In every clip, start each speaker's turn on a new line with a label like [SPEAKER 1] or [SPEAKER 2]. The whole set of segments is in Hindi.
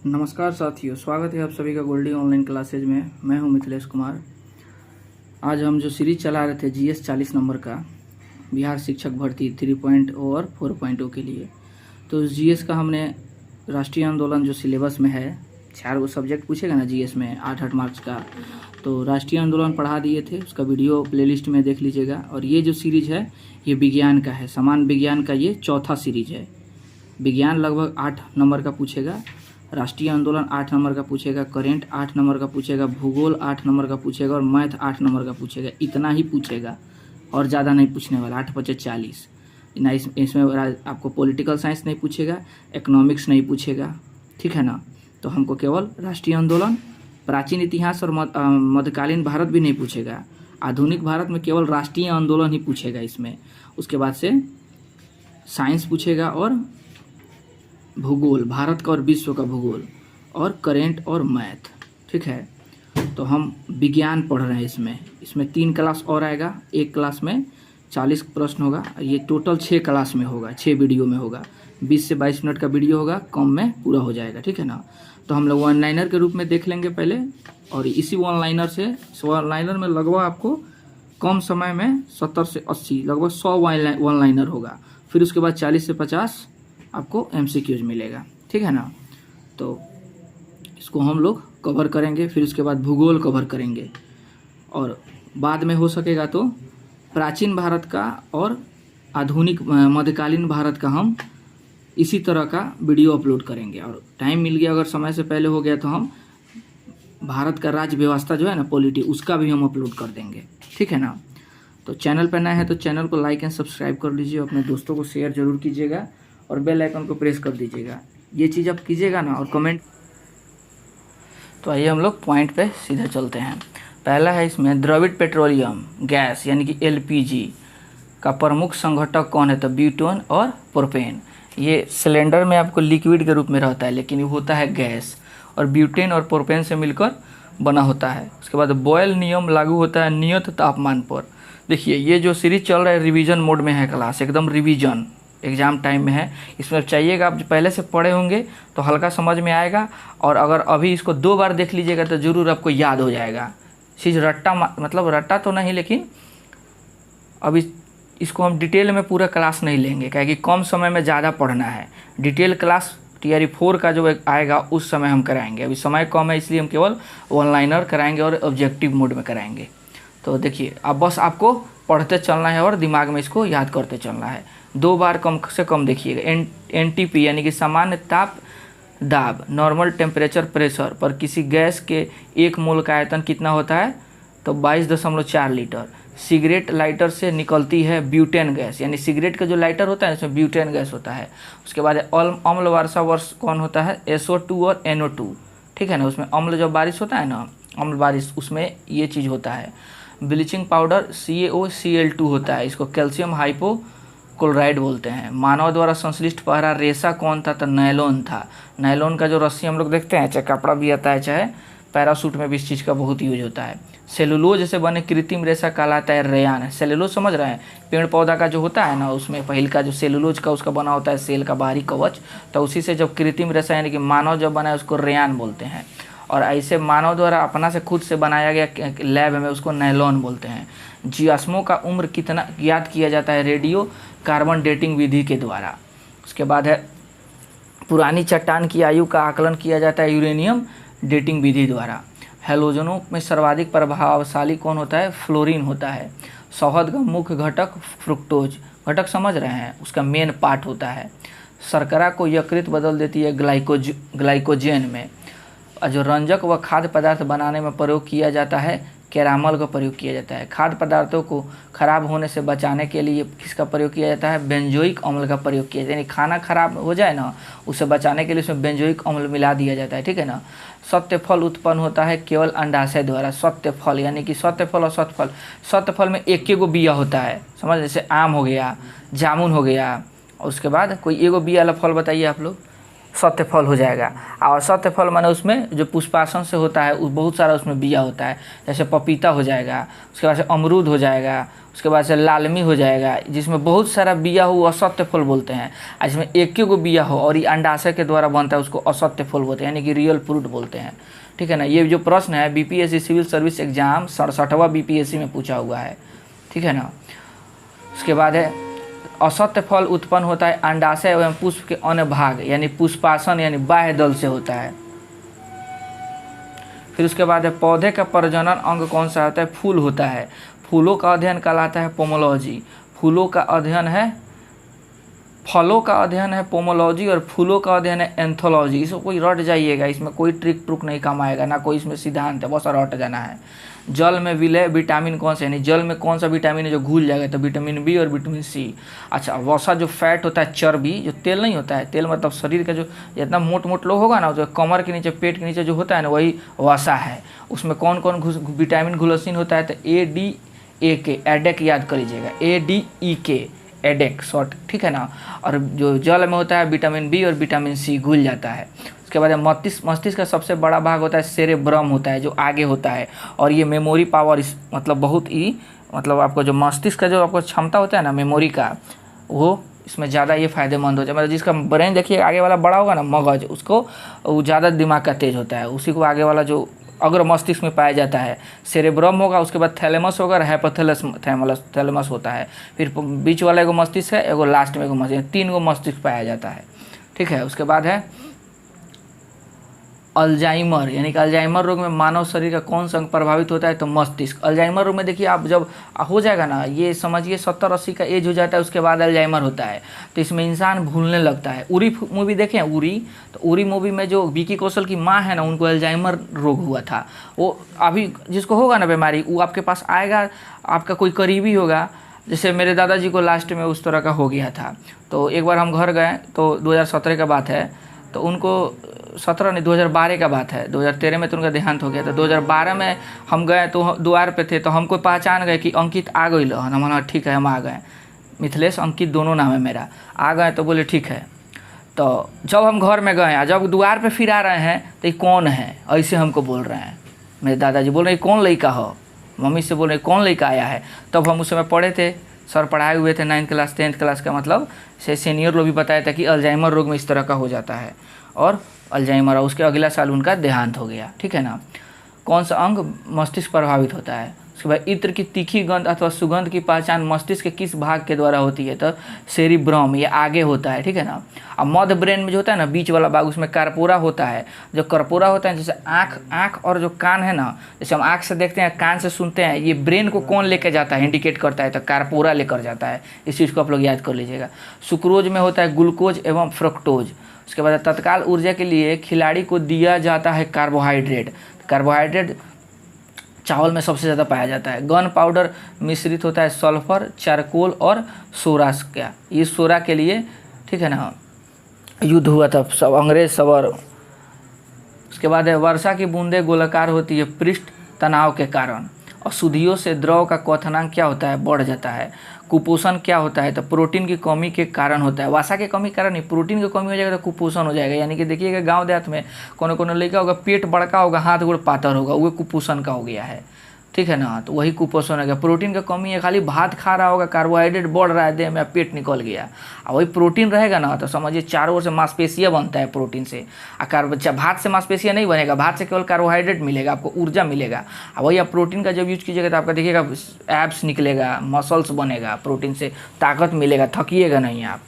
[SPEAKER 1] नमस्कार साथियों, स्वागत है आप सभी का गोल्डी ऑनलाइन क्लासेज में। मैं हूं मिथिलेश कुमार। आज हम जो सीरीज चला रहे थे जीएस 40 नंबर का, बिहार शिक्षक भर्ती 3.0 और 4.0 के लिए, तो जीएस का हमने राष्ट्रीय आंदोलन जो सिलेबस में है, 4 सब्जेक्ट पूछेगा ना जीएस में 8-8 मार्क्स का, तो राष्ट्रीय आंदोलन पढ़ा दिए थे। उसका वीडियो प्लेलिस्ट में देख लीजिएगा। और ये जो सीरीज है ये विज्ञान का है, समान विज्ञान का ये चौथा सीरीज है। विज्ञान लगभग 8 नंबर का पूछेगा, राष्ट्रीय आंदोलन 8 नंबर का पूछेगा, करेंट 8 नंबर का पूछेगा, भूगोल 8 नंबर का पूछेगा और मैथ 8 नंबर का पूछेगा। इतना ही पूछेगा और ज़्यादा नहीं पूछने वाला। 8×5 = 40 ना। इसमें आपको पॉलिटिकल साइंस नहीं पूछेगा, इकोनॉमिक्स नहीं पूछेगा, ठीक है ना। तो हमको केवल राष्ट्रीय आंदोलन, प्राचीन इतिहास और मध्यकालीन भारत भी नहीं पूछेगा। आधुनिक भारत में केवल राष्ट्रीय आंदोलन ही पूछेगा इसमें। उसके बाद से साइंस पूछेगा और भूगोल, भारत का और विश्व का भूगोल, और करेंट और मैथ, ठीक है। तो हम विज्ञान पढ़ रहे हैं इसमें 3 क्लास और आएगा। एक क्लास में 40 प्रश्न होगा। ये टोटल 6 क्लास में होगा, 6 वीडियो में होगा। 20 से 22 मिनट का वीडियो होगा, कम में पूरा हो जाएगा, ठीक है ना। तो हम लोग वन लाइनर के रूप में देख लेंगे पहले, और इसी वन लाइनर में लगभग आपको कम समय में 70 से 80 लगभग 100 वन लाइनर होगा। फिर उसके बाद 40 से 50 आपको एमसीक्यूज मिलेगा, ठीक है ना। तो इसको हम लोग कवर करेंगे। फिर उसके बाद भूगोल कवर करेंगे, और बाद में हो सकेगा तो प्राचीन भारत का और आधुनिक मध्यकालीन भारत का हम इसी तरह का वीडियो अपलोड करेंगे। और टाइम मिल गया, अगर समय से पहले हो गया, तो हम भारत का राज्य व्यवस्था जो है ना, पॉलिटी, उसका भी हम अपलोड कर देंगे, ठीक है ना। तो चैनल पर नए हैं तो चैनल को लाइक एंड सब्सक्राइब कर लीजिए, अपने दोस्तों को शेयर जरूर कीजिएगा और बेल आइकन को प्रेस कर दीजिएगा। ये चीज़ आप कीजिएगा ना, और कमेंट। तो आइए हम लोग पॉइंट पे सीधे चलते हैं। पहला है इसमें द्रविड़ पेट्रोलियम गैस यानी कि एलपीजी का प्रमुख संघटक कौन है? तो ब्यूटेन और प्रोपेन। ये सिलेंडर में आपको लिक्विड के रूप में रहता है, लेकिन ये होता है गैस, और ब्यूटेन और प्रोपेन से मिलकर बना होता है। उसके बाद बॉयल नियम लागू होता है नियत तापमान पर। देखिए, ये जो सीरीज चल रहा है रिवीजन मोड में है, क्लास एकदम रिवीजन, एग्ज़ाम टाइम में है। इसमें चाहिएगा, आप जो पहले से पढ़े होंगे तो हल्का समझ में आएगा, और अगर अभी इसको 2 बार देख लीजिएगा तो ज़रूर आपको याद हो जाएगा। चीज़ रट्टा, मतलब रट्टा तो नहीं, लेकिन अभी इसको हम डिटेल में पूरा क्लास नहीं लेंगे, क्योंकि कम समय में ज़्यादा पढ़ना है। डिटेल क्लास टीआरई 4 का जो आएगा उस समय हम कराएंगे। अभी समय कम है, इसलिए हम केवल वन लाइनर कराएंगे और ऑब्जेक्टिव मोड में कराएंगे। तो देखिए, अब बस आपको पढ़ते चलना है और दिमाग में इसको याद करते चलना है। 2 बार कम से कम देखिएगा। एनटीपी यानी कि सामान्य ताप दाब, नॉर्मल टेम्परेचर प्रेशर पर किसी गैस के 1 मोल का आयतन कितना होता है? तो 22.4 लीटर। सिगरेट लाइटर से निकलती है ब्यूटेन गैस, यानी सिगरेट का जो लाइटर होता है इसमें ब्यूटेन गैस होता है। उसके बाद अम्ल वर्षा वर्ष कौन होता है? SO2 और NO2, ठीक है ना। उसमें अम्ल जब बारिश होता है ना, अम्ल बारिश, उसमें ये चीज़ होता है। ब्लीचिंग पाउडर CaOCl2 होता है, इसको कैल्शियम हाइपोक्लोराइड बोलते हैं। मानव द्वारा संश्लिष्ट पहरा रेशा कौन था? तो नायलॉन था। नायलॉन का जो रस्सी हम लोग देखते हैं, चाहे कपड़ा भी आता है, चाहे पैरासूट में भी इस चीज़ का बहुत यूज होता है। सेलुलोज से बने कृत्रिम रेशा कहलाता है रेयान। सेलुलोज समझ रहे हैं, पेड़ पौधा का जो होता है ना, उसमें पहिल का जो सेलुलोज का उसका बना होता है सेल का बाहरी कवच, तो उसी से जब कृत्रिम रेशा यानी कि मानव जब बनाए उसको रेयान बोलते हैं। और ऐसे मानव द्वारा अपना से खुद से बनाया गया लैब में उसको नायलॉन बोलते हैं। जियास्मों का उम्र कितना ज्ञात किया जाता है? रेडियो कार्बन डेटिंग विधि के द्वारा। उसके बाद है पुरानी चट्टान की आयु का आकलन किया जाता है यूरेनियम डेटिंग विधि द्वारा। हैलोजनों में सर्वाधिक प्रभावशाली कौन होता है? फ्लोरीन होता है। शहद का मुख्य घटक फ्रुक्टोज, घटक समझ रहे हैं, उसका मेन पार्ट होता है। शर्करा को यकृत बदल देती है ग्लाइकोजेन में। जो रंजक व खाद्य पदार्थ बनाने में प्रयोग किया जाता है कैरामल का प्रयोग किया जाता है। खाद्य पदार्थों को खराब होने से बचाने के लिए किसका प्रयोग किया जाता है? बेंजोइक अम्ल का प्रयोग किया जाता है। यानी खाना खराब हो जाए ना, उसे बचाने के लिए उसमें बेंजोइक अम्ल मिला दिया जाता है, ठीक है ना। सत्य फल उत्पन्न होता है केवल अंडाशय द्वारा। सत्य फल यानी कि सत्य फल और सतफल। सत्य फल में एक बिया होता है, समझ, जैसे आम हो गया, जामुन हो गया। और उसके बाद कोई एगो बिया वाला फल बताइए आप लोग। सत्य फल हो जाएगा। और सत्य फल माने उसमें जो पुष्पासन से होता है बहुत सारा उसमें बिया होता है, जैसे पपीता हो जाएगा, उसके बाद से अमरूद हो जाएगा, उसके बाद से लालमी हो जाएगा, जिसमें बहुत सारा बिया हो असत्य फल बोलते हैं। और जिसमें एक ही गो बिया हो और ये अंडाशय के द्वारा बनता है उसको असत्य फल बोलते हैं, यानी कि रियल फ्रूट बोलते हैं। ठीक है ना। ये जो प्रश्न है बीपीएससी सिविल सर्विस एग्जाम 67वां बीपीएससी में पूछा हुआ है। ठीक है ना। उसके बाद है असत्य फल उत्पन्न होता है अंडाशय एवं पुष्प के अन्य भाग यानी पुष्पासन यानी बाह्य दल से होता है। फिर उसके बाद है पौधे का प्रजनन अंग कौन सा होता है? फूल होता है। फूलों का अध्ययन कहलाता है पोमोलॉजी। फूलों का अध्ययन है, फलों का अध्ययन है पोमोलॉजी और फूलों का अध्ययन है एंथोलॉजी। इसको कोई रट जाइएगा, इसमें कोई ट्रिक ट्रुक नहीं काम आएगा, ना कोई इसमें सिद्धांत है, बस रट जाना है। जल में विलय विटामिन कौन सा, यानी जल में कौन सा विटामिन है जो घुल जाएगा? तो विटामिन बी और विटामिन सी। अच्छा, वसा जो फैट होता है, चर्बी जो तेल नहीं होता है, तेल मतलब शरीर का जो जितना मोट लोग होगा ना, जो कमर के नीचे पेट के नीचे जो होता है ना, वही वसा है। उसमें कौन कौन विटामिन घुलनशील होता है? तो ADAK, एडेक याद कर लीजिएगा, ADEK एडेक शॉर्ट। ठीक है ना। और जो जल में होता है विटामिन बी और विटामिन सी घुल जाता है। उसके बाद मस्तिष्क का सबसे बड़ा भाग होता है सेरेब्रम होता है, जो आगे होता है। और ये मेमोरी पावर मतलब बहुत ही मतलब आपको जो मस्तिष्क का जो आपको क्षमता होता है ना मेमोरी का, वो इसमें ज़्यादा ये फायदेमंद होता है। मतलब जिसका ब्रेन देखिए आगे वाला बड़ा होगा ना मगज, उसको वो ज़्यादा दिमाग का तेज होता है, उसी को आगे वाला जो अग्र मस्तिष्क में पाया जाता है। सेरेब्रम होगा, उसके बाद थैलेमस होगा और हाइपोथैलेमस होता है। फिर बीच वाला एगो मस्तिष्क है, एगो लास्ट में एगो मस्तिष्क, 3 गो मस्तिष्क पाया जाता है। ठीक है। उसके बाद है अल्जाइमर, यानी कि अल्जाइमर रोग में मानव शरीर का कौन सा अंग प्रभावित होता है? तो मस्तिष्क। अल्जाइमर रोग में देखिए आप जब हो जाएगा ना, ये समझिए 70-80 का एज हो जाता है, उसके बाद अल्जाइमर होता है। तो इसमें इंसान भूलने लगता है। उरी मूवी देखें, उरी, तो उरी मूवी में जो विकी कौशल की माँ है ना, उनको अल्जाइमर रोग हुआ था। वो अभी जिसको होगा ना बीमारी, वो आपके पास आएगा, आपका कोई करीबी होगा। जैसे मेरे दादाजी को लास्ट में उस तरह का हो गया था। तो एक बार हम घर गए, तो 2017 का बात है, तो उनको 17 नहीं 2012 का बात है, 2013 में तो उनका देहांत हो गया था। 2012 में हम गए तो द्वार पे थे, तो हमको पहचान गए कि अंकित आ गई लो। हम ठीक है हम आ गए, मिथिलेश अंकित दोनों नाम है मेरा। आ गए तो बोले ठीक है। तो जब हम घर में गए, जब द्वार पे फिर आ रहे हैं तो ये कौन है, ऐसे हमको बोल रहे हैं। मेरे दादाजी बोल रहे कौन लड़का हो, मम्मी से बोल रहे कौन लड़का आया है। तब हम उस समय पढ़े थे, सर पढ़ाए हुए थे 9th क्लास 10th क्लास का, मतलब से सीनियर लोग भी बताया था कि अल्जाइमर रोग में इस तरह का हो जाता है। और अल्जाइमर, उसके अगला साल उनका देहांत हो गया। ठीक है ना। कौन सा अंग मस्तिष्क प्रभावित होता है? उसके बाद इत्र की तीखी गंध अथवा सुगंध की पहचान मस्तिष्क के किस भाग के द्वारा होती है? तो सेरिब्रम, ये आगे होता है। ठीक है ना। अब मध्य ब्रेन में जो होता है ना, बीच वाला भाग, उसमें कार्पोरा होता है। जो कार्पोरा होता है, जैसे आँख और जो कान है ना, जैसे हम आँख से देखते हैं, कान से सुनते हैं, ये ब्रेन को कौन लेकर जाता है, इंडिकेट करता है, तो कार्पोरा लेकर जाता है। इस चीज़ को आप लोग याद कर लीजिएगा। सुक्रोज में होता है ग्लूकोज एवं फ्रक्टोज। उसके बाद तत्काल ऊर्जा के लिए खिलाड़ी को दिया जाता है कार्बोहाइड्रेट। कार्बोहाइड्रेट चावल में सबसे ज़्यादा पाया जाता है। गन पाउडर मिश्रित होता है सल्फर, चारकोल और सोरा का। ये सोरा के लिए, ठीक है ना, युद्ध हुआ था सब अंग्रेज सब। और उसके बाद है वर्षा की बूंदें गोलाकार होती है पृष्ठ तनाव के कारण। और सुधियों से द्रव का क्वथनांक क्या होता है? बढ़ जाता है। कुपोषण क्या होता है? तो प्रोटीन की कमी के कारण होता है। वसा के कमी के कारण नहीं, प्रोटीन की कमी हो जाएगा तो कुपोषण हो जाएगा। यानी कि देखिएगा गांव देहात में कोनो लड़का होगा, पेट बड़का होगा, हाथ गोड़ पातर होगा, वो कुपोषण का हो गया है। ठीक है ना। तो वही कुपोषण हो गया। प्रोटीन की कमी है, खाली भात खा रहा होगा, कार्बोहाइड्रेट बढ़ रहा है देह में, पेट निकल गया। और वही प्रोटीन रहेगा ना, तो समझिए चारों ओर से मांसपेशियाँ बनता है प्रोटीन से। भात से मांसपेशियाँ नहीं बनेगा, भात से केवल कार्बोहाइड्रेट मिलेगा, आपको ऊर्जा मिलेगा। और वही आप प्रोटीन का जब यूज कीजिएगा तो आपका देखिएगा एब्स निकलेगा, मसल्स बनेगा, प्रोटीन से ताकत मिलेगा, थकिएगा नहीं आप।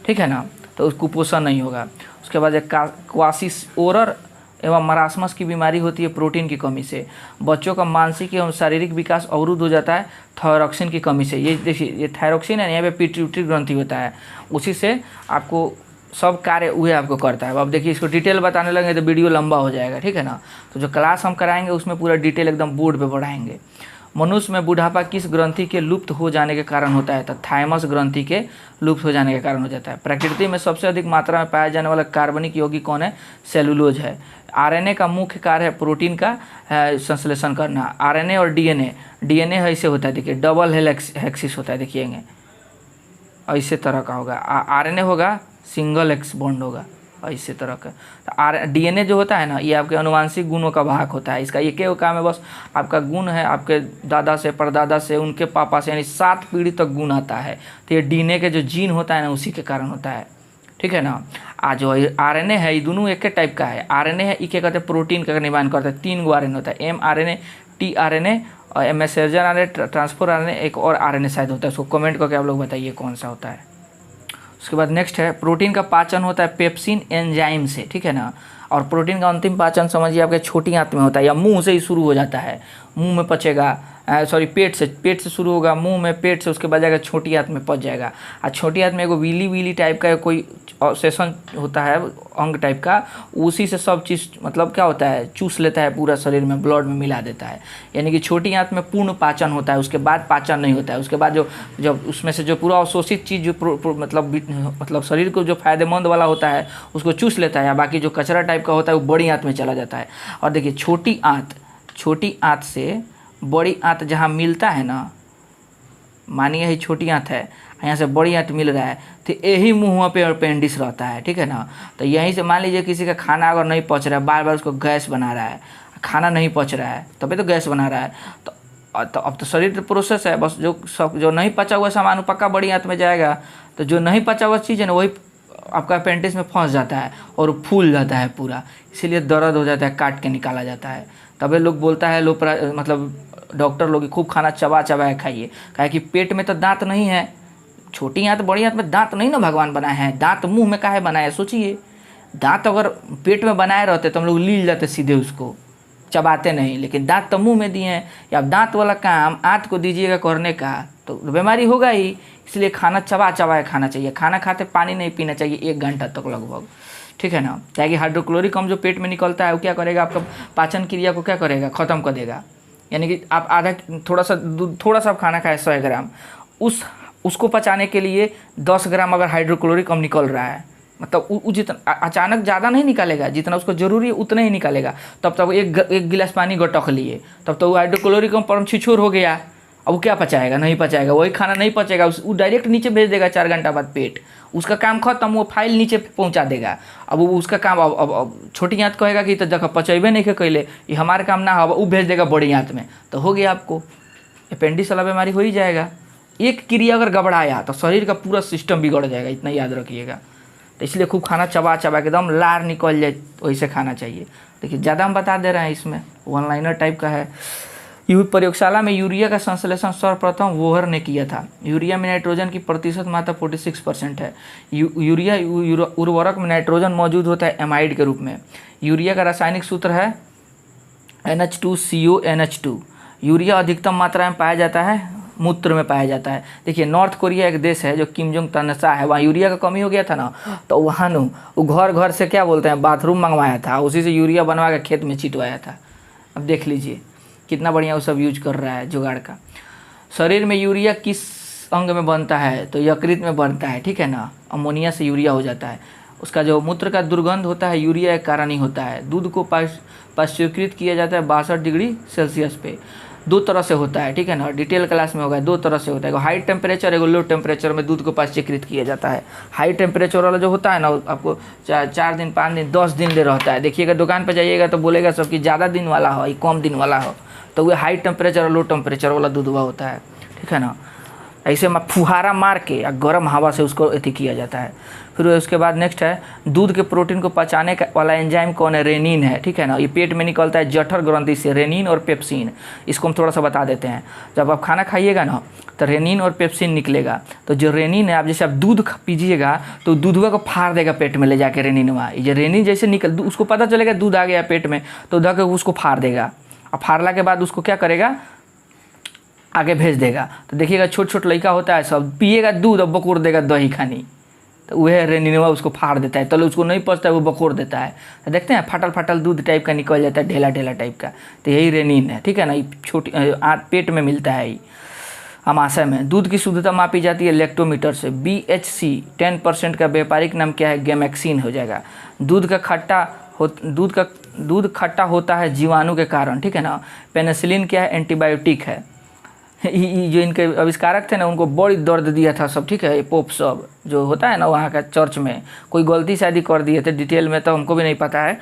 [SPEAKER 1] ठीक है ना। तो कुपोषण नहीं होगा। उसके बाद क्वासिओरर एवं मरासमस की बीमारी होती है प्रोटीन की कमी से। बच्चों का मानसिक एवं शारीरिक विकास अवरुद्ध हो जाता है थायरॉक्सिन की कमी से। ये देखिए, ये थायरॉक्सिन है, यहाँ पे पिट्यूटरी ग्रंथि होता है, उसी से आपको सब कार्य हुए आपको करता है। अब देखिए, इसको डिटेल बताने लगे तो वीडियो लंबा हो जाएगा। ठीक है ना। तो जो क्लास हम कराएंगे उसमें पूरा डिटेल एकदम बोर्ड पे बढ़ाएंगे। मनुष्य में बुढ़ापा किस ग्रंथि के लुप्त हो जाने के कारण होता है? तो थाइमस ग्रंथि के लुप्त हो जाने के कारण हो जाता है। प्रकृति में सबसे अधिक मात्रा में पाया जाने वाला कार्बनिक यौगिक कौन है? सेलुलोज है। आरएनए का मुख्य कार्य है प्रोटीन का संश्लेषण करना। आरएनए और डीएनए ऐसे होता है, देखिए डबल हेक्सिस होता है, देखिएंगे ऐसे तरह का होगा। आरएनए होगा सिंगल एक्स बॉन्ड होगा, और इसी तरह का। तो DNA जो होता है ना, ये आपके अनुवांशिक गुणों का भाग होता है। इसका एक ही काम है, बस आपका गुण है, आपके दादा से, परदादा से, उनके पापा से, यानी 7 पीढ़ी तक गुण आता है। तो ये DNA के जो जीन होता है ना, उसी के कारण होता है, ठीक है ना। आज जो RNA है, ये दोनों एक टाइप का है। RNA है, ये क्या कहते हैं, प्रोटीन का निर्माण करता है। 3 गो RNA होता है, mRNA, tRNA और मैसेंजर RNA, ट्रांसफर RNA, एक और RNA शायद होता है। उसको कमेंट करके आप लोग बताइए कौन सा होता है। उसके बाद नेक्स्ट है, प्रोटीन का पाचन होता है पेप्सिन एंजाइम से, ठीक है ना। और प्रोटीन का अंतिम पाचन समझिए आपके छोटी आंत में होता है, या मुंह से ही शुरू हो जाता है। मुंह में पचेगा, पेट से शुरू होगा, मुंह में, पेट से, उसके बाद जाएगा छोटी आंत में पच जाएगा। और छोटी आंत में एगो वीली टाइप का कोई सेशन होता है, अंग टाइप का, उसी से सब चीज़ मतलब क्या होता है, चूस लेता है पूरा शरीर में, ब्लड में मिला देता है। यानी कि छोटी आंत में पूर्ण पाचन होता है, उसके बाद पाचन नहीं होता है। उसके बाद जब उसमें से जो पूरा अवशोषित चीज़ जो मतलब शरीर को जो फायदेमंद वाला होता है उसको चूस लेता है, या बाकी जो कचरा टाइप का होता है वो बड़ी आंत में चला जाता है। और देखिए छोटी आंत से बड़ी आंत जहाँ मिलता है ना, मानिए ये छोटी आंत है, यहाँ से बड़ी आंत मिल रहा है, तो यही मुँह पे अपेंडिक्स रहता है, ठीक है ना। तो यहीं से मान लीजिए किसी का खाना अगर नहीं पच रहा है, बार बार उसको गैस बना रहा है, खाना नहीं पच रहा है, तभी तो गैस बना रहा है। तो अब तो शरीर प्रोसेस है, बस जो नहीं पचा हुआ सामान पक्का बड़ी आंत में जाएगा। तो जो नहीं पचा हुआ चीज़ है ना, वही आपका अपेंडिक्स में फंस जाता है और फूल जाता है पूरा, इसीलिए दर्द हो जाता है, काट के निकाला जाता है। तभी लोग बोलता है मतलब डॉक्टर लोग खूब खाना चबा के खाइए, काहे कि पेट में तो दांत नहीं है। छोटी आंत बड़ी आंत में दांत नहीं ना भगवान बनाए हैं, दांत मुंह में काहे बनाए, सोचिए। दांत अगर पेट में बनाए रहते तो हम लोग लील जाते सीधे, उसको चबाते नहीं, लेकिन दांत तो मुंह में दिए हैं। या आप दांत वाला काम आंत को दीजिएगा करने का, तो बीमारी होगा ही। इसलिए खाना चबा के खाना चाहिए। खाना खाते पानी नहीं पीना चाहिए 1 घंटा तक लगभग, ठीक है ना। क्या कि हाइड्रोक्लोरिक अम्ल जो पेट में निकलता है वो क्या करेगा, आपका पाचन क्रिया को क्या करेगा, ख़त्म कर देगा। यानी कि आप थोड़ा सा खाना खाए 100 ग्राम, उसको पचाने के लिए 10 ग्राम अगर हाइड्रोक्लोरिक अम्ल निकल रहा है, मतलब जितना अचानक ज़्यादा नहीं निकालेगा, जितना उसको जरूरी है उतना ही निकालेगा। तब तक एक गिलास पानी गटक लिए, तब तो वो हाइड्रोक्लोरिक अम्ल परम छिछोर हो गया। अब वो क्या पचाएगा, नहीं पचाएगा, वही खाना नहीं पचेगा, वो डायरेक्ट नीचे भेज देगा 4 घंटा बाद पेट, उसका काम खत्म, वो फाइल नीचे पहुंचा देगा। अब वो उसका काम अब छोटी आंत कहेगा कि तो देखो पचेबे नहीं के कैले, ये हमारे काम ना हो, वो भेज देगा बड़ी आंत में, तो हो गया आपको अपेंडिक्स वाला बीमारी हो ही जाएगा। एक क्रिया अगर गड़बड़ाया तो शरीर का पूरा सिस्टम बिगड़ जाएगा, इतना याद रखिएगा। तो इसलिए खूब खाना चबा के एकदम लार निकल जाए, वैसे खाना चाहिए। देखिए ज़्यादा हम बता दे रहे हैं, इसमें वन लाइनर टाइप का है। प्रयोगशाला में यूरिया का संश्लेषण सर्वप्रथम वोहर ने किया था। यूरिया में नाइट्रोजन की प्रतिशत मात्रा 46% है। यूरिया उर्वरक में नाइट्रोजन मौजूद होता है एमाइड के रूप में। यूरिया का रासायनिक सूत्र है NH2CONH2। यूरिया अधिकतम मात्रा में पाया जाता है, मूत्र में पाया जाता है। देखिए नॉर्थ कोरिया एक देश है जो किम जोंग तनसा है, वहाँ यूरिया का कमी हो गया था ना, तो वहाँ वो घर से क्या बोलते हैं, बाथरूम मंगवाया था, उसी से यूरिया बनवा के खेत में छिटवाया था। अब देख लीजिए कितना बढ़िया वो सब यूज कर रहा है जुगाड़ का। शरीर में यूरिया किस अंग में बनता है, तो यकृत में बनता है, ठीक है ना। अमोनिया से यूरिया हो जाता है। उसका जो मूत्र का दुर्गंध होता है यूरिया के कारण ही होता है। दूध को पाश्चुरीकृत किया जाता है 62 डिग्री सेल्सियस पे। 2 तरह से होता है, ठीक है ना, डिटेल क्लास में होगा। 2 तरह से होता है, एगो हाई टेम्परेचर, एगो लो टेम्परेचर में दूध को पाश्चुरीकृत किया जाता है। हाई टेम्परेचर वाला जो होता है ना, आपको 4 दिन 5 दिन 10 दिन ले रहता है। देखिएगा दुकान पर जाइएगा तो बोलेगा सब कि ज़्यादा दिन वाला हो, ये कम दिन वाला हो, तो वह हाई टेम्परेचर और लो टेम्परेचर वाला दूध हुआ होता है, ठीक है ना। ऐसे में फुहारा मार के या गर्म हवा से उसको अथी किया जाता है। फिर उसके बाद नेक्स्ट है, दूध के प्रोटीन को पचाने वाला एंजाइम कौन है, रेनिन है, ठीक है ना। ये पेट में निकलता है जठर ग्रंथि से, रेनिन और पेप्सिन। इसको हम थोड़ा सा बता देते हैं। जब आप खाना खाइएगा ना तो रेनिन और पेप्सिन निकलेगा। तो जो रेनिन है, आप जैसे आप दूध पीजिएगा तो दूधवा को फाड़ देगा पेट में ले जाके रेनिनवा। ये रेनिन जैसे निकल, उसको पता चलेगा दूध आ गया पेट में, तो उधर के उसको फाड़ देगा, और फाड़ला के बाद उसको क्या करेगा, आगे भेज देगा। तो देखिएगा छोट लड़का होता है, सब पिएगा दूध और बकोर देगा दही खानी, तो वह रेनिनवा उसको फाड़ देता है, तो उसको नहीं पचता है, वो बकोर देता है। तो देखते हैं फटल दूध टाइप का निकल जाता है, ढेला टाइप का, तो यही रेनिन है, ठीक है ना। ये छोटी पेट में मिलता है। ये आमाशय में दूध की शुद्धता मापी जाती है लैक्टोमीटर से। BHC 10% का व्यापारिक नाम क्या है, गैमेक्सिन हो जाएगा। दूध खट्टा होता है जीवाणु के कारण, ठीक है ना। पेनिसिलिन क्या है, एंटीबायोटिक है। जो इनके आविष्कारक थे ना, उनको बड़ी दर्द दिया था सब, ठीक है। पोप सब जो होता है ना वहाँ का चर्च में, कोई गलती शायद कर दिए थे, डिटेल में तो हमको भी नहीं पता है।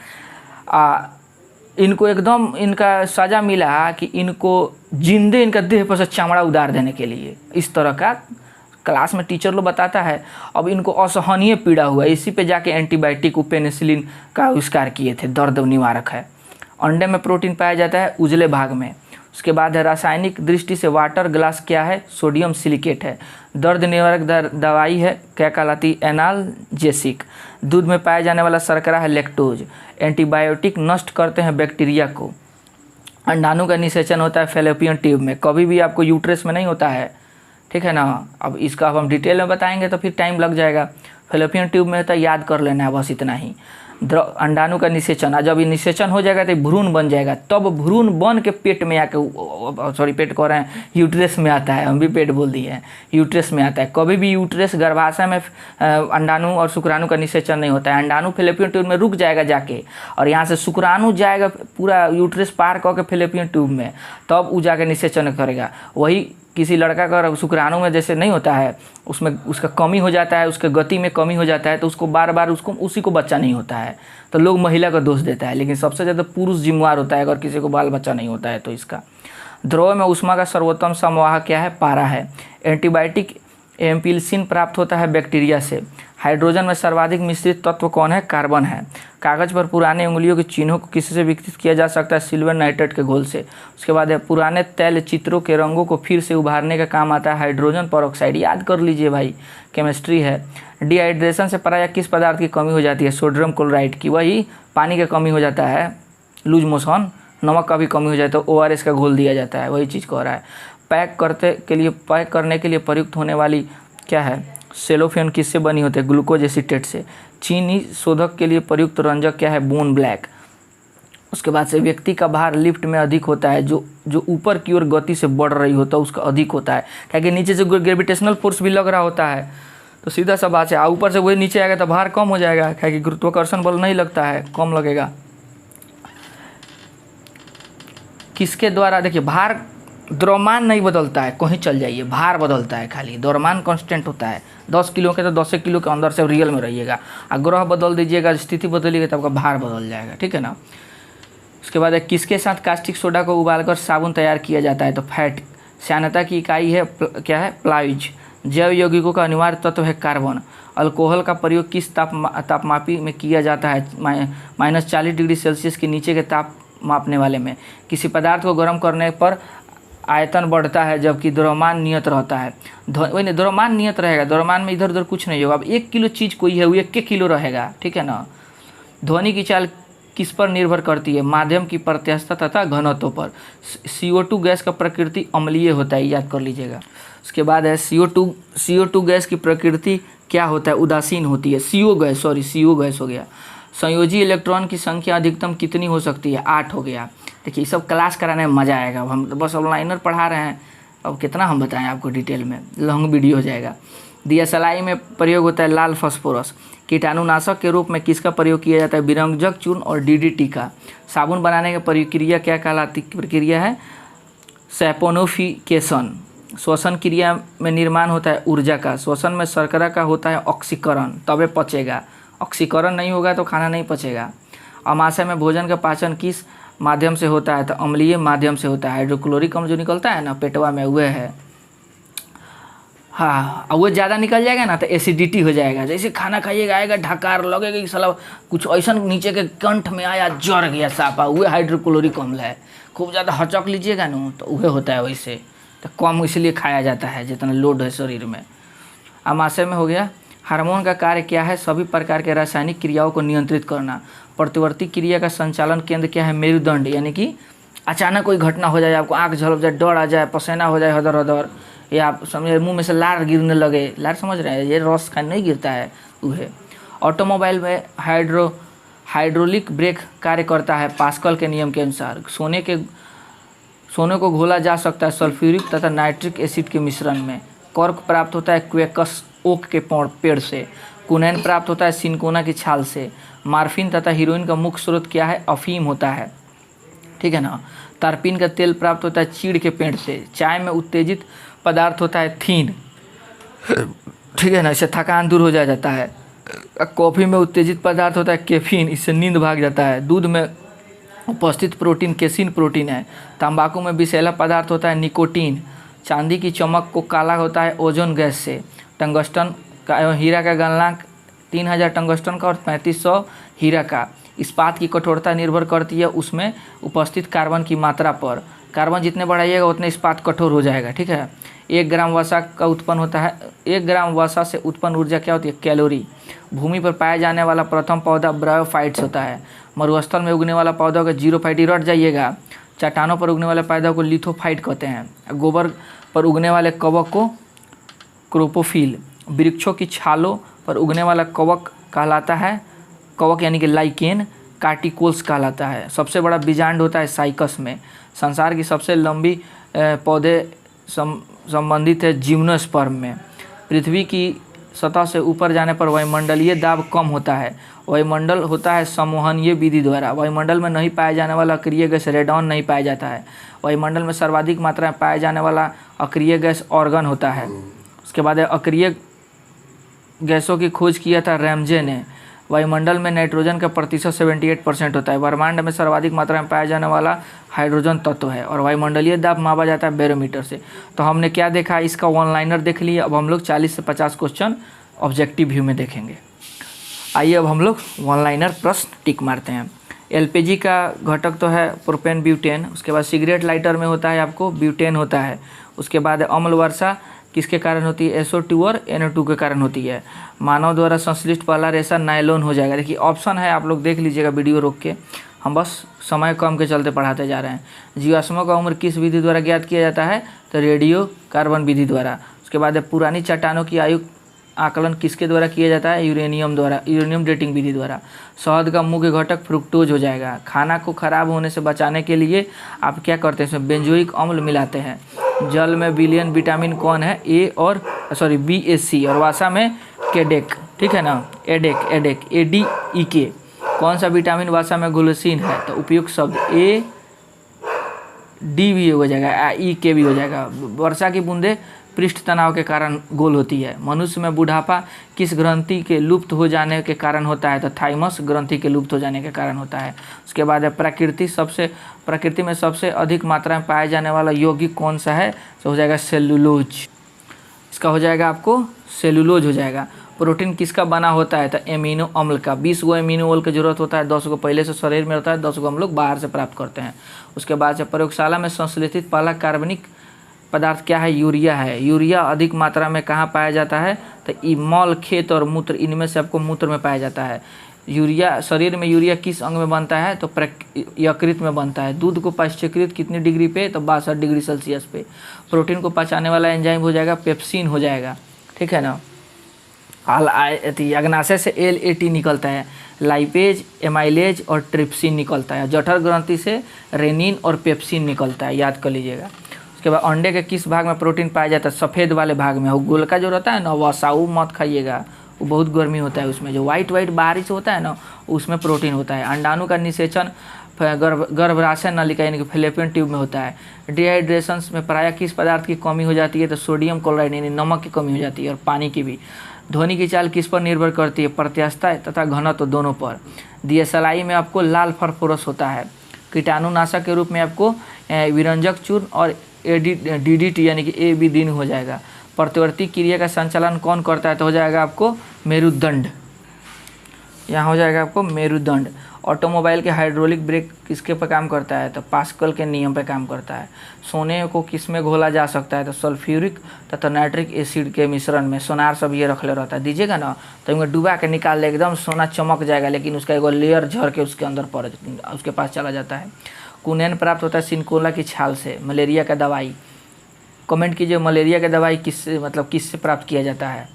[SPEAKER 1] इनको एकदम इनका सज़ा मिला कि इनको जिंदे इनका देह पर से चमड़ा उतार देने के लिए, इस तरह का क्लास में टीचर लोग बताता है। अब इनको असहनीय पीड़ा हुआ, इसी पे जाके एंटीबायोटिक पेनिसिलिन का आविष्कार किए थे, दर्द निवारक है। अंडे में प्रोटीन पाया जाता है उजले भाग में। उसके बाद है रासायनिक दृष्टि से वाटर ग्लास क्या है, सोडियम सिलिकेट है। दर्द निवारक दवाई है, क्या कहलाती, एनाल्जेसिक। दूध में पाया जाने वाला शर्करा है लैक्टोज। एंटीबायोटिक नष्ट करते हैं बैक्टीरिया को। अंडाणु का निषेचन होता है फैलोपियन ट्यूब में, कभी भी आपको यूट्रस में नहीं होता है, ठीक है ना। अब इसका अब हम डिटेल में बताएंगे तो फिर टाइम लग जाएगा। फैलोपियन ट्यूब में तो याद कर लेना है बस इतना ही। अंडाणु का निषेचन, जब ये निषेचन हो जाएगा तो भ्रूण बन जाएगा, तब भ्रूण बन के पेट में आके, सॉरी पेट कह रहे हैं, यूट्रस में आता है, हम भी पेट बोल दिए हैं, यूट्रस में आता है। कभी भी यूट्रस गर्भाशय में अंडाणु और शुक्राणु का निषेचन नहीं होता है। अंडाणु फैलोपियन ट्यूब में रुक जाएगा जाके, और यहाँ से शुक्राणु जाएगा पूरा यूट्रस पार करके फैलोपियन ट्यूब में, तब वो जाके निषेचन करेगा। वही किसी लड़का का शुक्राणु में जैसे नहीं होता है, उसमें उसका कमी हो जाता है, उसके गति में कमी हो जाता है, तो उसको बार बार उसी को बच्चा नहीं होता है, तो लोग महिला का दोष देता है, लेकिन सबसे ज़्यादा पुरुष जिम्मेवार होता है अगर किसी को बाल बच्चा नहीं होता है तो इसका। द्रव में ऊष्मा का सर्वोत्तम संवाहक क्या है, पारा है। एंटीबायोटिक एम्पिलिसिन प्राप्त होता है बैक्टीरिया से। हाइड्रोजन में सर्वाधिक मिश्रित तत्व कौन है, कार्बन है। कागज पर पुराने उंगलियों के चिन्हों को किसी से विकसित किया जा सकता है, सिल्वर नाइट्रेट के घोल से। उसके बाद है पुराने तैल चित्रों के रंगों को फिर से उभारने का काम आता है हाइड्रोजन परऑक्साइड, याद कर लीजिए भाई, केमिस्ट्री है। डिहाइड्रेशन से प्रायः किस पदार्थ की कमी हो जाती है, सोडियम क्लोराइड की, वही पानी की कमी हो जाता है, लूज मोशन, नमक का भी कमी हो जाए तो ORS का घोल दिया जाता है, वही चीज़ कह रहा है। पैक करने के लिए प्रयुक्त होने वाली क्या है, सेलोफेन किससे बनी होती है, ग्लूकोज एसीटेट से। चीनी शोधक के लिए प्रयुक्त रंजक क्या है, बोन ब्लैक। उसके बाद से व्यक्ति का भार लिफ्ट में अधिक होता है, जो ऊपर की ओर गति से बढ़ रही होता है उसका अधिक होता है, क्योंकि नीचे से ग्रेविटेशनल फोर्स भी लग रहा होता है, तो सीधा सा बात है, ऊपर से वही नीचे आएगा तो भार कम हो जाएगा, क्योंकि गुरुत्वाकर्षण बल नहीं लगता है, कम लगेगा। किसके द्वारा, देखिए भार, द्रव्यमान नहीं बदलता है, कहीं चल जाइए, भार बदलता है खाली, द्रव्यमान कांस्टेंट होता है। 10 किलो के तो 10 किलो के अंदर से रियल में रहिएगा, और ग्रह बदल दीजिएगा, स्थिति बदलिएगा तो आपका भार बदल जाएगा, ठीक है ना। उसके बाद किसके साथ कास्टिक सोडा को उबालकर साबुन तैयार किया जाता है, तो फैट। श्यानता की इकाई है क्या है, प्लाइज। जैव यौगिकों का अनिवार्य तत्व है कार्बन। अल्कोहल का प्रयोग किस तापमापी में किया जाता है, -40 डिग्री सेल्सियस के नीचे के ताप मापने वाले में। किसी पदार्थ को गर्म करने पर आयतन बढ़ता है जबकि द्रव्यमान नियत रहता है। वही नहीं, द्रव्यमान नियत रहेगा, द्रव्यमान में इधर उधर कुछ नहीं होगा। अब 1 किलो चीज़ कोई है वो 1 किलो रहेगा, ठीक है ना। ध्वनि की चाल किस पर निर्भर करती है, माध्यम की प्रत्यास्थता तथा घनत्व पर। CO2 गैस का प्रकृति अम्लीय होता है, याद कर लीजिएगा। उसके बाद है CO2 गैस की प्रकृति क्या होता है, उदासीन होती है। CO गैस हो गया। संयोजी इलेक्ट्रॉन की संख्या अधिकतम कितनी हो सकती है, 8 हो गया। देखिए सब क्लास कराने में मज़ा आएगा, हम बस ऑनलाइनर पढ़ा रहे हैं, अब कितना हम बताएं आपको डिटेल में, लॉन्ग वीडियो हो जाएगा। दिया सलाई में प्रयोग होता है लाल फास्फोरस। कीटाणुनाशक के रूप में किसका प्रयोग किया जाता है, विरंजक चूर्ण और DDT का। साबुन बनाने की प्रक्रिया क्या कहलाती प्रक्रिया है, सैपोनिफिकेशन। श्वसन क्रिया में निर्माण होता है ऊर्जा का। श्वसन में शर्करा का होता है ऑक्सीकरण, तबे पचेगा, ऑक्सीकरण नहीं होगा तो खाना नहीं पचेगा। अमाशय में भोजन का पाचन किस माध्यम से होता है, तो अम्लीय माध्यम से होता है। हाइड्रोक्लोरिक अम्ल जो निकलता है ना पेटवा में, वह है, हाँ, वो ज़्यादा निकल जाएगा ना तो एसिडिटी हो जाएगा। जैसे खाना खाइएगा आएगा ढकार, लगेगा कि साला कुछ ऐसा नीचे के कंठ में आया, जर गया सापा, वह हाइड्रोक्लोरिक अम्ल है। खूब ज़्यादा हचक लीजिएगा ना तो वह होता है वैसे, तो कम इसलिए खाया जाता है जितना लोड है शरीर में। अमाशय में हो गया। हार्मोन का कार्य क्या है, सभी प्रकार के रासायनिक क्रियाओं को नियंत्रित करना। प्रतिवर्ती क्रिया का संचालन केंद्र क्या है, मेरुदंड, यानी कि अचानक कोई घटना हो जाए, आपको आँख झलक जाए, डर आ जाए, पसीना हो जाए हदर हदर, या आप समझे मुंह में से लार गिरने लगे, लार समझ रहे हैं, ये रस का नहीं गिरता है वह। ऑटोमोबाइल में हाइड्रोलिक ब्रेक कार्य करता है पास्कल के नियम के अनुसार। सोने को घोला जा सकता है सल्फ्यूरिक तथा नाइट्रिक एसिड के मिश्रण में। कॉर्क प्राप्त होता है क्वेकस ओक के पेड़ से। कुनैन प्राप्त होता है सिनकोना की छाल से। मार्फिन तथा हीरोइन का मुख्य स्रोत क्या है, अफीम होता है, ठीक है ना। तारपीन का तेल प्राप्त होता है चीड़ के पेड़ से। चाय में उत्तेजित पदार्थ होता है थीन, ठीक है ना, इससे थकान दूर हो जाता है। कॉफ़ी में उत्तेजित पदार्थ होता है कैफीन, इससे नींद भाग जाता है। दूध में उपस्थित प्रोटीन केसिन प्रोटीन है। तंबाकू में विषैला पदार्थ होता है निकोटीन। चांदी की चमक को काला होता है ओजोन गैस से। टंगस्टन का एवं हीरा का गलनांक 3000 टंगस्टन का और 3500 हीरा का। इस्पात की कठोरता निर्भर करती है उसमें उपस्थित कार्बन की मात्रा पर। कार्बन जितने बढ़ाइएगा उतने इस्पात कठोर हो जाएगा, ठीक है। 1 ग्राम वसा का उत्पन्न होता है, 1 ग्राम वसा से उत्पन्न ऊर्जा क्या होती है, कैलोरी। भूमि पर पाया जाने वाला प्रथम पौधा ब्रायोफाइट्स होता है। मरुस्थल में उगने वाला पौधा को जीरोफाइट, रट जाइएगा। चट्टानों पर उगने वाले पौधा को लिथोफाइट कहते हैं। गोबर पर उगने वाले कवक को क्रोपोफिल। वृक्षों की छालों पर उगने वाला कवक कहलाता है, कवक यानी कि लाइकेन, कार्टिकोल्स कहलाता है। सबसे बड़ा बीजांड होता है साइकस में। संसार की सबसे लंबी पौधे संबंधित है जिम्नोस्पर्म में। पृथ्वी की सतह से ऊपर जाने पर वायुमंडलीय दाब कम होता है। वायुमंडल होता है संवहनीय विधि द्वारा। वायुमंडल में नहीं पाया जाने वाला अक्रिय गैस रेडॉन नहीं पाया जाता है। वायुमंडल में सर्वाधिक मात्रा में पाया जाने वाला अक्रिय गैस ऑर्गन होता है। उसके बाद अक्रिय गैसों की खोज किया था रैमजे ने। वायुमंडल में नाइट्रोजन का प्रतिशत 78% होता है। ब्रह्मांड में सर्वाधिक मात्रा में पाया जाने वाला हाइड्रोजन तत्व है। और वायुमंडलीय दाब मापा जाता है बैरोमीटर से। तो हमने क्या देखा, इसका वन लाइनर देख लिया। अब हम लोग 40 से 50 क्वेश्चन ऑब्जेक्टिव व्यू में देखेंगे। आइए अब हम लोग वन लाइनर प्रश्न टिक मारते हैं। एलपीजी का घटक तो है प्रोपेन ब्यूटेन। उसके बाद सिगरेट लाइटर में होता है आपको ब्यूटेन होता है। उसके बाद अम्ल वर्षा किसके कारण होती है, SO2 और NO2 के कारण होती है। मानव द्वारा संश्लिष्ट पहला रेशा नायलॉन हो जाएगा। देखिए ऑप्शन है, आप लोग देख लीजिएगा वीडियो रोक के, हम बस समय कम के चलते पढ़ाते जा रहे हैं। जीवाश्मों का उम्र किस विधि द्वारा ज्ञात किया जाता है, तो रेडियो कार्बन विधि द्वारा। उसके बाद पुरानी चट्टानों की आयु आकलन किसके द्वारा किया जाता है, यूरेनियम द्वारा, यूरेनियम डेटिंग विधि द्वारा। शहद का मुख्य घटक फ्रुक्टोज हो जाएगा। खाना को खराब होने से बचाने के लिए आप क्या करते हैं, इसमें बेंजोइक अम्ल मिलाते हैं। जल में विलियन विटामिन कौन है, BAC, और वसा में केडेक, ठीक है ना, एडेक ADEK। कौन सा विटामिन वसा में ग्लूसिन है, तो उपयुक्त शब्द AD भी हो जाएगा, EK भी हो जाएगा। वर्षा की बूंदे पृष्ठ तनाव के कारण गोल होती है। मनुष्य में बुढ़ापा किस ग्रंथि के लुप्त हो जाने के कारण होता है, तो थाइमस ग्रंथि के लुप्त हो जाने के कारण होता है। उसके बाद है प्रकृति में सबसे अधिक मात्रा में पाया जाने वाला यौगिक कौन सा है, तो हो जाएगा सेलुलोज। इसका हो जाएगा आपको सेलुलोज हो जाएगा। प्रोटीन किसका बना होता है, तो एमिनो अम्ल का। 20 गो एमिनो अम्ल की जरूरत होता है, 10 गो पहले से शरीर में होता है, 10 गो हम लोग बाहर से प्राप्त करते हैं। उसके बाद से प्रयोगशाला में संश्लेषित पहला कार्बनिक पदार्थ क्या है, यूरिया है। यूरिया अधिक मात्रा में कहाँ पाया जाता है, तो मल, खेत और मूत्र, इनमें से आपको मूत्र में पाया जाता है। यूरिया शरीर में यूरिया किस अंग में बनता है, तो यकृत में बनता है। दूध को पाश्चक्रित कितनी डिग्री पे, तो 62 डिग्री सेल्सियस पे। प्रोटीन को पचाने वाला एंजाइम हो जाएगा पेप्सिन हो जाएगा, ठीक है ना। अग्नाशय से LAT निकलता है। लाइपेज, एमाइलेज और ट्रिप्सिन निकलता है। जठर ग्रंथि से रेनिन और पेप्सिन निकलता है, याद कर लीजिएगा। उसके बाद अंडे के किस भाग में प्रोटीन पाया जाता है, सफ़ेद वाले भाग में। वो गोलका जो रहता है ना, वसाऊ मत खाइएगा, वो बहुत गर्मी होता है उसमें। जो वाइट बाहरी से होता है ना, उसमें प्रोटीन होता है। अंडाणु का निषेचन गर्भाशय नलिका यानी कि फैलोपियन ट्यूब में होता है। डिहाइड्रेशन में प्रायः किस पदार्थ की कमी हो जाती है, तो सोडियम क्लोराइड यानी नमक की कमी हो जाती है, और पानी की भी। ध्वनि की चाल किस पर निर्भर करती है, प्रत्यास्थता तथा घनत्व दोनों पर। दियसलाई में आपको लाल फॉस्फोरस होता है। कीटाणुनाशक के रूप में आपको विरंजक चूर्ण और DDT यानी कि ABDIN हो जाएगा। प्रतिवर्ती क्रिया का संचालन कौन करता है, तो हो जाएगा आपको मेरुदंड। यहाँ हो जाएगा आपको मेरुदंड। ऑटोमोबाइल के हाइड्रोलिक ब्रेक किसके पर काम करता है, तो पास्कल के नियम पर काम करता है। सोने को किस में घोला जा सकता है, तो सल्फ्यूरिक तथा नाइट्रिक एसिड के मिश्रण में। सोनार सब ये रखले रहता है, दीजिएगा ना तो इनको डुबा के निकाल ले, एकदम सोना चमक जाएगा, लेकिन उसका एक लेयर झड़ के उसके अंदर पड़ उसके पास चला जाता है। कुनैन प्राप्त होता है सिनकोला की छाल से। मलेरिया का दवाई, कमेंट कीजिए, मलेरिया का दवाई किससे प्राप्त किया जाता है।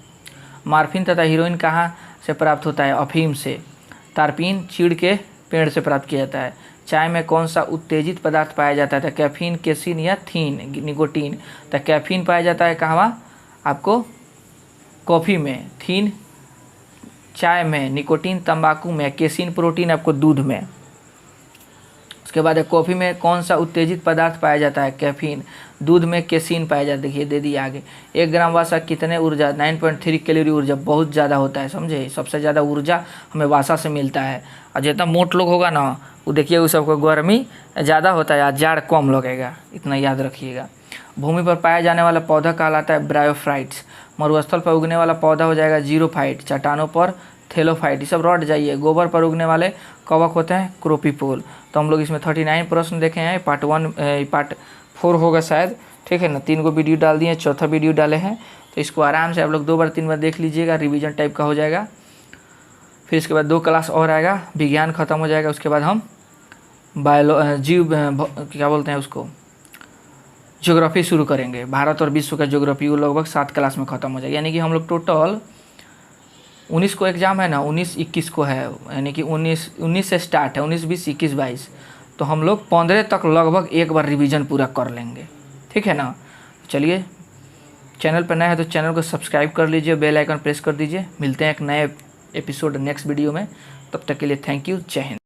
[SPEAKER 1] मार्फिन तथा हीरोइन कहाँ से प्राप्त होता है, अफीम से। तारपीन चीड़ के पेड़ से प्राप्त किया जाता है। चाय में कौन सा उत्तेजित पदार्थ पाया जाता है, तो कैफीन, केसिन या थीन, निकोटीन। तो कैफीन पाया जाता है कहाँ, आपको कॉफ़ी में, थीन चाय में, निकोटीन तंबाकू में, केसिन प्रोटीन आपको दूध में। उसके बाद है कॉफ़ी में कौन सा उत्तेजित पदार्थ पाया जाता है, कैफीन। दूध में केसीन पाया जाता है, देखिए दे दिया आगे। 1 ग्राम वसा कितने ऊर्जा, 9.3 कैलोरी ऊर्जा, बहुत ज़्यादा होता है, समझे। सबसे ज़्यादा ऊर्जा हमें वसा से मिलता है। और जितना मोट लोग होगा ना वो देखिए उस सबको गर्मी ज़्यादा होता है, जाड़ कम लगेगा, इतना याद रखिएगा। भूमि पर पाया जाने वाला पौधा कहलाता है ब्रायोफाइट्स। मरुस्थल पर उगने वाला पौधा हो जाएगा जीरोफाइट। चट्टानों पर थेलोफाइट, ये सब रट जाइए। गोबर पर उगने वाले कवक होते हैं क्रोपीपोल। तो हम लोग इसमें 39 प्रश्न देखे हैं, पार्ट 4 होगा शायद, ठीक है ना। 3 को वीडियो डाल दिए, चौथा वीडियो डाले हैं, तो इसको आराम से आप लोग 2 बार 3 बार देख लीजिएगा, रिवीजन टाइप का हो जाएगा। फिर इसके बाद 2 क्लास और आएगा, विज्ञान खत्म हो जाएगा। उसके बाद हम क्या बोलते हैं उसको, ज्योग्राफी शुरू करेंगे। भारत और विश्व का ज्योग्राफी वो लगभग 7 क्लास में ख़त्म हो जाएगा। यानी कि हम लोग टोटल 19 को एग्ज़ाम है ना, 19-21 को है, यानी कि 19 से स्टार्ट है, 19, 20, 21, 22। तो हम लोग 15 तक लगभग एक बार रिवीजन पूरा कर लेंगे, ठीक है ना। चलिए, चैनल पर नए हैं तो चैनल को सब्सक्राइब कर लीजिए, बेल आइकन प्रेस कर दीजिए। मिलते हैं एक नए एपिसोड नेक्स्ट वीडियो में, तब तक के लिए थैंक यू, जय हिंद।